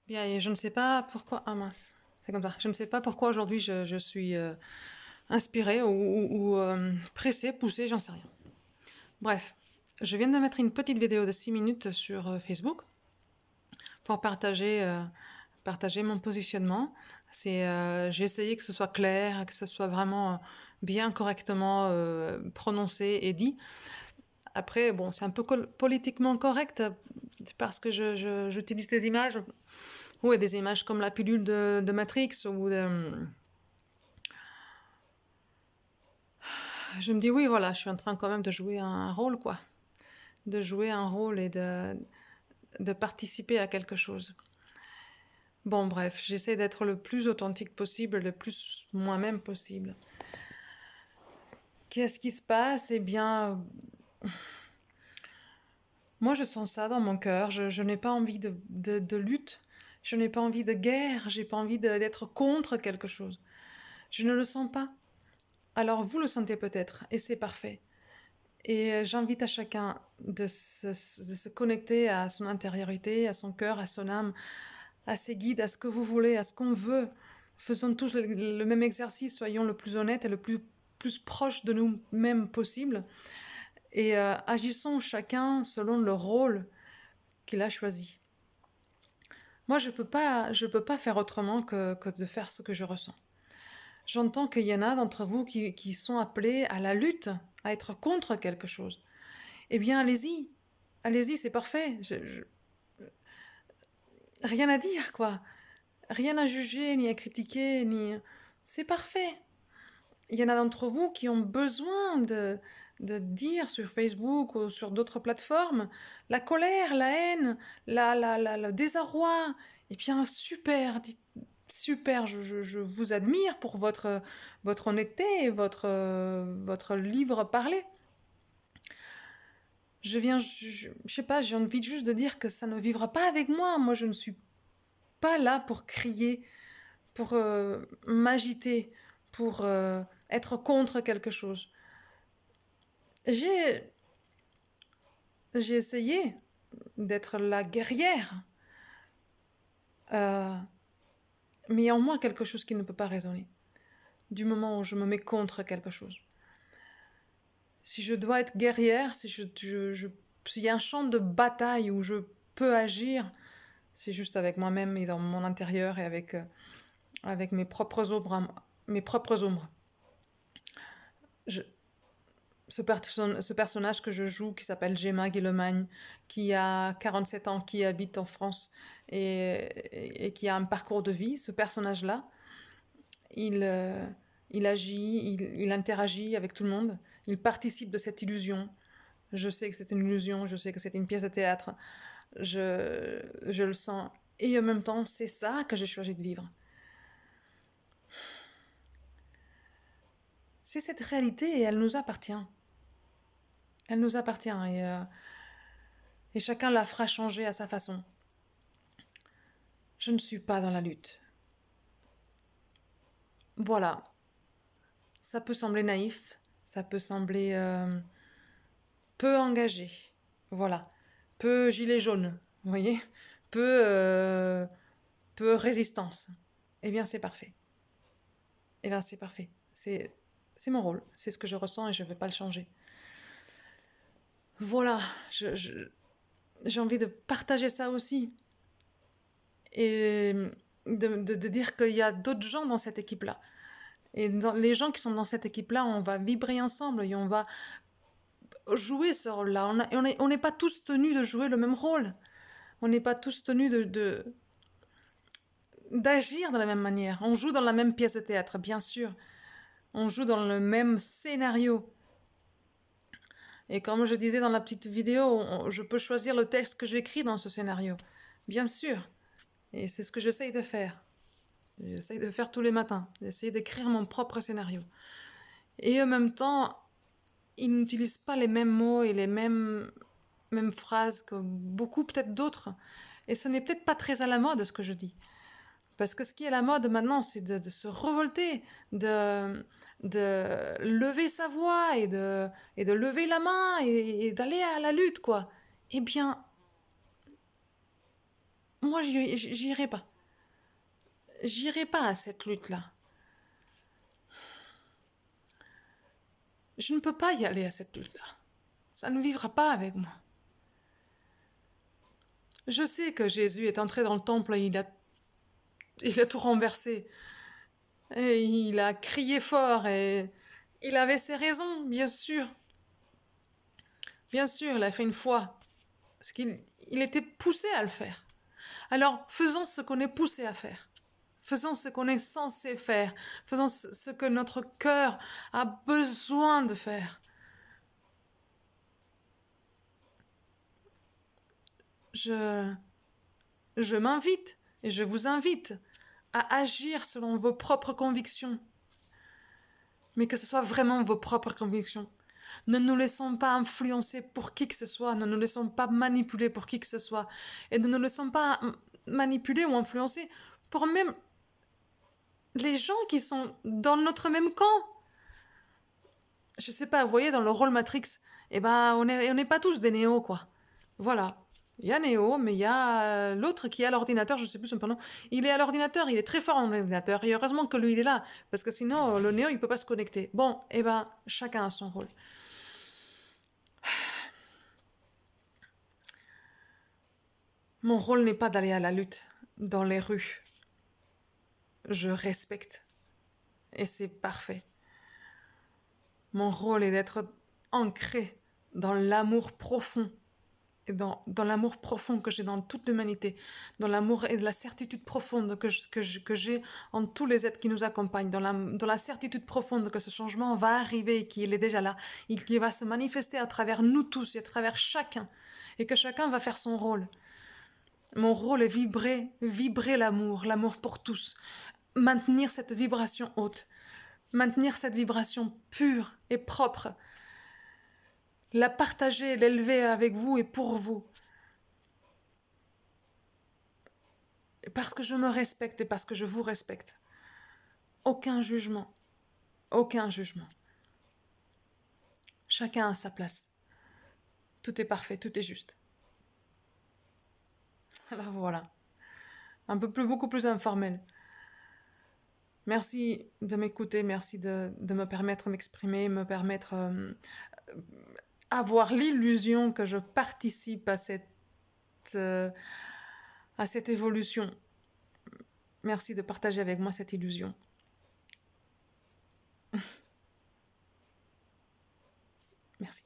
Bien, et je ne sais pas pourquoi. Ah mince, c'est comme ça. Je ne sais pas pourquoi aujourd'hui je suis inspirée ou pressée, poussée, j'en sais rien. Bref, je viens de mettre une petite vidéo de 6 minutes sur Facebook pour partager mon positionnement. J'ai essayé que ce soit clair, que ce soit vraiment bien correctement prononcé et dit. Après, bon, c'est un peu politiquement correct parce que j'utilise des images. Oui, des images comme la pilule de Matrix ou je me dis oui, voilà, je suis en train quand même de jouer un rôle, quoi. De jouer un rôle et de participer à quelque chose. Bon, bref, j'essaie d'être le plus authentique possible, le plus moi-même possible. Qu'est-ce qui se passe? Eh bien, moi je sens ça dans mon cœur. Je n'ai pas envie de lutte. Je n'ai pas envie de guerre. J'ai pas envie d'être contre quelque chose. Je ne le sens pas. Alors vous le sentez peut-être, et c'est parfait. Et j'invite à chacun de se connecter à son intériorité, à son cœur, à son âme, à ses guides, à ce que vous voulez, à ce qu'on veut. Faisons tous le même exercice, soyons le plus honnête et le plus proche de nous-mêmes possible. Et agissons chacun selon le rôle qu'il a choisi. Moi, je peux pas faire autrement que de faire ce que je ressens. J'entends qu'il y en a d'entre vous qui sont appelés à la lutte, à être contre quelque chose. Eh bien, allez-y. Allez-y, c'est parfait. Rien à dire, quoi. Rien à juger, ni à critiquer, ni... C'est parfait. Il y en a d'entre vous qui ont besoin de dire sur Facebook ou sur d'autres plateformes la colère, la haine, le désarroi. Eh bien, super, super, je vous admire pour votre honnêteté et votre livre parlé. Je sais pas, j'ai envie juste de dire que ça ne vivra pas avec moi. Moi, je ne suis pas là pour crier, pour m'agiter, pour être contre quelque chose. J'ai, j'ai essayé d'être la guerrière, euh, mais il y a en moi quelque chose qui ne peut pas raisonner. Du moment où je me mets contre quelque chose. Si je dois être guerrière, s'il y a un champ de bataille où je peux agir, c'est juste avec moi-même et dans mon intérieur et avec mes propres ombres. Je, ce personnage que je joue, qui s'appelle Gemma Guillemagne, qui a 47 ans, qui habite en France et qui a un parcours de vie, ce personnage-là, il, euh, il agit, il interagit avec tout le monde, il participe de cette illusion. Je sais que c'est une illusion, je sais que c'est une pièce de théâtre, je le sens. Et en même temps, c'est ça que j'ai choisi de vivre. C'est cette réalité et elle nous appartient. Elle nous appartient et chacun la fera changer à sa façon. Je ne suis pas dans la lutte. Voilà, ça peut sembler naïf, ça peut sembler peu engagé, voilà, peu gilet jaune, vous voyez, peu, euh, peu résistance. Eh bien, c'est parfait. Eh bien, c'est parfait. C'est mon rôle, c'est ce que je ressens et je ne vais pas le changer. Voilà, j'ai envie de partager ça aussi et de dire qu'il y a d'autres gens dans cette équipe-là. Et les gens qui sont dans cette équipe-là, on va vibrer ensemble et on va jouer ce rôle-là. On n'est pas tous tenus de jouer le même rôle. On n'est pas tous tenus d'agir de la même manière. On joue dans la même pièce de théâtre, bien sûr. On joue dans le même scénario. Et comme je disais dans la petite vidéo, je peux choisir le texte que j'écris dans ce scénario. Bien sûr. Et c'est ce que j'essaye de faire. J'essaye de faire tous les matins. J'essaye d'écrire mon propre scénario. Et en même temps, ils n'utilisent pas les mêmes mots et les mêmes phrases que beaucoup peut-être d'autres. Et ce n'est peut-être pas très à la mode ce que je dis. Parce que ce qui est à la mode maintenant, c'est de se révolter, de lever sa voix et de lever la main et d'aller à la lutte, quoi. Eh bien, moi, j'irai pas. J'irai pas à cette lutte-là. Je ne peux pas y aller à cette lutte-là. Ça ne vivra pas avec moi. Je sais que Jésus est entré dans le temple et il a tout renversé. Et il a crié fort et il avait ses raisons, bien sûr. Bien sûr, il a fait une fois. Parce qu'il était poussé à le faire. Alors, faisons ce qu'on est poussé à faire. Faisons ce qu'on est censé faire. Faisons ce que notre cœur a besoin de faire. Je m'invite et je vous invite à agir selon vos propres convictions. Mais que ce soit vraiment vos propres convictions. Ne nous laissons pas influencer pour qui que ce soit, ne nous laissons pas manipuler pour qui que ce soit, et ne nous laissons pas manipuler ou influencer pour même les gens qui sont dans notre même camp. Je sais pas, vous voyez, dans le rôle Matrix, eh ben, on n'est pas tous des néos, quoi. Voilà. Il y a Néo, mais il y a l'autre qui est à l'ordinateur, je sais plus son prénom. Il est à l'ordinateur, il est très fort en ordinateur, et heureusement que lui, il est là, parce que sinon, le Néo, il peut pas se connecter. Bon, eh ben, chacun a son rôle. Mon rôle n'est pas d'aller à la lutte dans les rues. Je respecte. Et c'est parfait. Mon rôle est d'être ancré dans l'amour profond. Et dans l'amour profond que j'ai dans toute l'humanité. Dans l'amour et la certitude profonde que j'ai en tous les êtres qui nous accompagnent. Dans la certitude profonde que ce changement va arriver et qu'il est déjà là. Et qu'il va se manifester à travers nous tous et à travers chacun. Et que chacun va faire son rôle. Mon rôle est vibrer l'amour pour tous, maintenir cette vibration haute, maintenir cette vibration pure et propre, la partager, l'élever avec vous et pour vous. Parce que je me respecte et parce que je vous respecte. Aucun jugement, aucun jugement. Chacun a sa place. Tout est parfait, tout est juste. Alors voilà, beaucoup plus informel. Merci de m'écouter, merci de me permettre de m'exprimer, me permettre avoir l'illusion que je participe euh, à cette évolution. Merci de partager avec moi cette illusion. Merci.